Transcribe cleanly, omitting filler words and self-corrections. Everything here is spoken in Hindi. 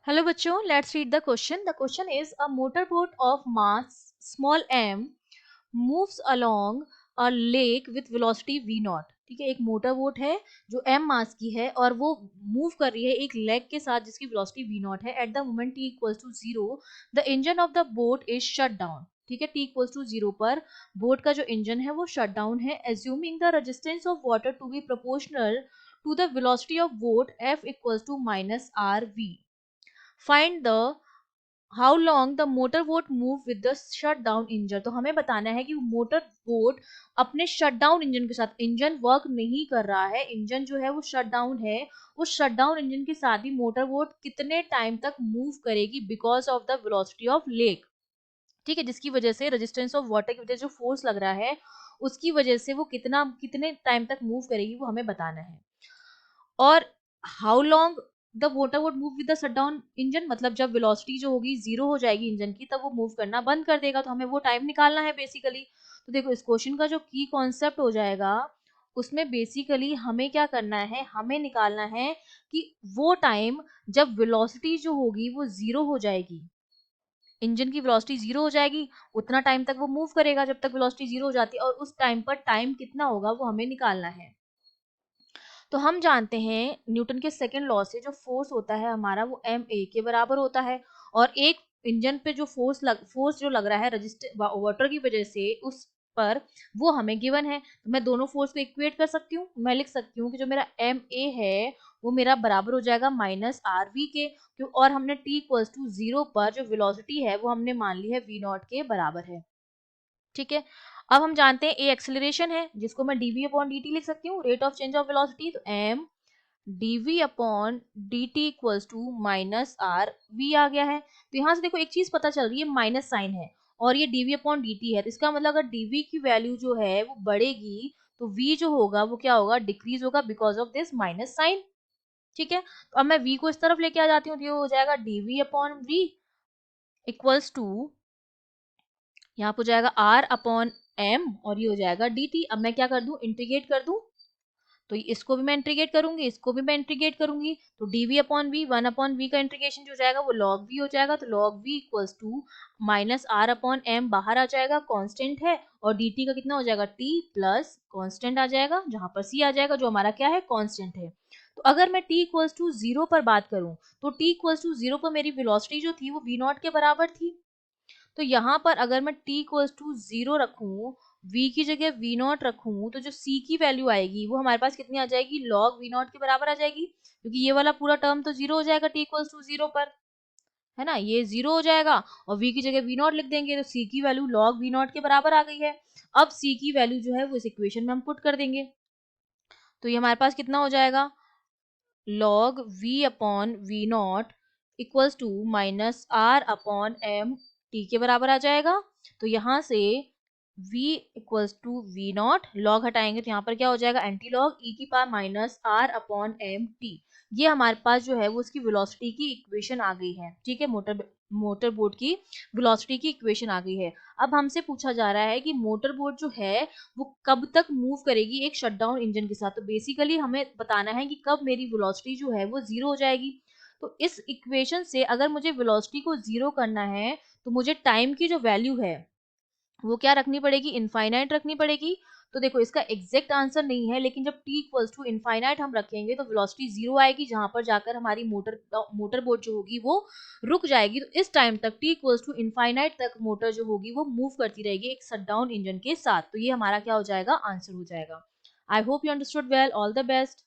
Hello बच्चों, let's read the question. The question is a motorboat of mass small m moves along a lake with velocity v naught. ठीक है, एक मोटर बोट है जो m मास की है और वो मूव कर रही है एक लेग के साथ जिसकी वेलोसिटी v नॉट है. At the moment t equals to 0 the engine of the boat is shut down. ठीक है, t इक्वल्स टू 0 पर बोट का जो इंजन है वो शट डाउन है. Assuming the resistance of water to be proportional to the velocity of boat f equals to minus r v. Find the how long the motor boat move with the shut down engine. तो हमें बताना है कि मोटर बोट अपने शट डाउन इंजन के साथ, इंजन वर्क नहीं कर रहा है, इंजन जो है वो शट डाउन है, उस शट डाउन इंजन के साथ ही मोटर बोट कितने टाइम तक मूव करेगी because of the velocity of lake. ठीक है, जिसकी वजह से रेजिस्टेंस ऑफ वाटर की वजह से जो फोर्स लग रहा है उसकी वजह से वो कितने टाइम तक मूव करेगी वो हमें बताना है. और how long the motor would move with the shutdown engine, मतलब जब वेलोसिटी जो होगी 0 हो जाएगी इंजन की तब वो मूव करना बंद कर देगा. तो हमें वो टाइम निकालना है बेसिकली. तो देखो इस क्वेश्चन का जो की कॉन्सेप्ट हो जाएगा उसमें बेसिकली हमें क्या करना है, हमें निकालना है कि वो टाइम जब वेलोसिटी जो होगी वो 0 हो जाएगी, इंजन की वेलोसिटी 0 हो जाएगी, उतना टाइम तक वो मूव करेगा जब तक वेलोसिटी 0 हो जाती है, और उस टाइम पर टाइम कितना होगा वो हमें निकालना है. तो हम जानते हैं न्यूटन के सेकंड लॉ से जो फोर्स होता है हमारा वो एम ए के बराबर होता है. और एक इंजन पे जो फोर्स जो लग रहा है रजिस्टर वाटर की वजह से उस पर, वो हमें गिवन है. तो मैं दोनों फोर्स को इक्वेट कर सकती हूँ. मैं लिख सकती हूँ कि जो मेरा एम ए है वो मेरा बराबर हो जाएगा माइनस आर वी के. क्यों? और हमने टी इक्वल्स टू 0 पर जो वेलोसिटी है वो हमने मान ली है वी नॉट के बराबर है. ठीक है, अब हम जानते हैं ए एक्सेलरेशन है जिसको मैं dv अपॉन dt लिख सकती हूँ, rate of change of velocity. तो m dv upon dt equals to minus r v आ गया है. तो यहाँ से देखो एक चीज पता चल रही है, माइनस साइन है और ये dv अपॉन dt है, तो इसका मतलब अगर dv की वैल्यू जो है वो बढ़ेगी तो v जो होगा वो क्या होगा, डिक्रीज होगा because of this minus sign. ठीक है, तो अब मैं v को इस तरफ लेके आ जाती हूँ तो ये हो जाएगा dv upon v equals to, यहाँ पे हो जाएगा r अपॉन m और ये हो जाएगा dt. अब मैं क्या कर दूं, इंटीग्रेट कर दूं. तो इसको भी मैं इंटीग्रेट करूंगी, इसको भी मैं इंटीग्रेट करूंगी. तो dv upon v, 1 upon v का इंटीग्रेशन जो जाएगा वो log v हो जाएगा. तो log v equals to minus r upon m बाहर आ जाएगा, कांस्टेंट है, और dt का कितना हो जाएगा t प्लस कांस्टेंट आ जाएगा जहां पर c आ जाएगा जो हमारा क्या है, कांस्टेंट है. तो अगर मैं t इक्वल्स टू 0 पर बात करूं तो t इक्वल्स टू 0 पर मेरी वेलोसिटी जो थी वो v नॉट के बराबर थी. तो यहाँ पर अगर मैं t इक्वल्स टू 0 रखूं, v की जगह v नॉट रखूं, तो जो c की वैल्यू आएगी वो हमारे पास कितनी आ जाएगी, log v नॉट के बराबर आ जाएगी. क्योंकि ये वाला पूरा टर्म तो 0 हो जाएगा t इक्वल्स टू 0 पर, है ना, ये 0 हो जाएगा और v की जगह v नॉट लिख देंगे तो c की वैल्यू log v नॉट के बराबर आ गई है. अब c की वैल्यू जो है वो इस इक्वेशन में हम पुट कर देंगे. तो ये हमारे पास कितना हो जाएगा, log v upon v naught equals to minus r upon m t के बराबर आ जाएगा. तो यहाँ से v equals to v naught, log हटाएंगे तो यहाँ पर क्या हो जाएगा, एंटी लॉग e की power minus r upon m t. ये हमारे पास जो है वो उसकी वेलोसिटी की इक्वेशन आ गई है. ठीक है, मोटर बोट की वेलोसिटी की इक्वेशन आ गई है. अब हमसे पूछा जा रहा है कि मोटर बोट जो है वो कब तक मूव करेगी एक शटडाउन इंजन के साथ. तो बेसिकली हमें बताना है कि कब मेरी वेलोसिटी जो है वो 0 हो जाएगी. तो इस इक्वेशन से अगर मुझे वेलोसिटी को 0 करना है तो मुझे टाइम की जो वैल्यू है वो क्या रखनी पड़ेगी, इनफाइनाइट रखनी पड़ेगी. तो देखो इसका एग्जैक्ट आंसर नहीं है, लेकिन जब t इक्वल्स टू इनफाइनाइट हम रखेंगे तो वेलोसिटी 0 आएगी जहां पर जाकर हमारी मोटर बोट जो होगी वो रुक जाएगी. तो इस टाइम तक t इक्वल्स टू इनफाइनाइट तक मोटर जो होगी वो मूव करती रहेगी एक शटडाउन इंजन के साथ. तो ये हमारा क्या हो जाएगा, आंसर हो जाएगा. I hope you understood well. All the best.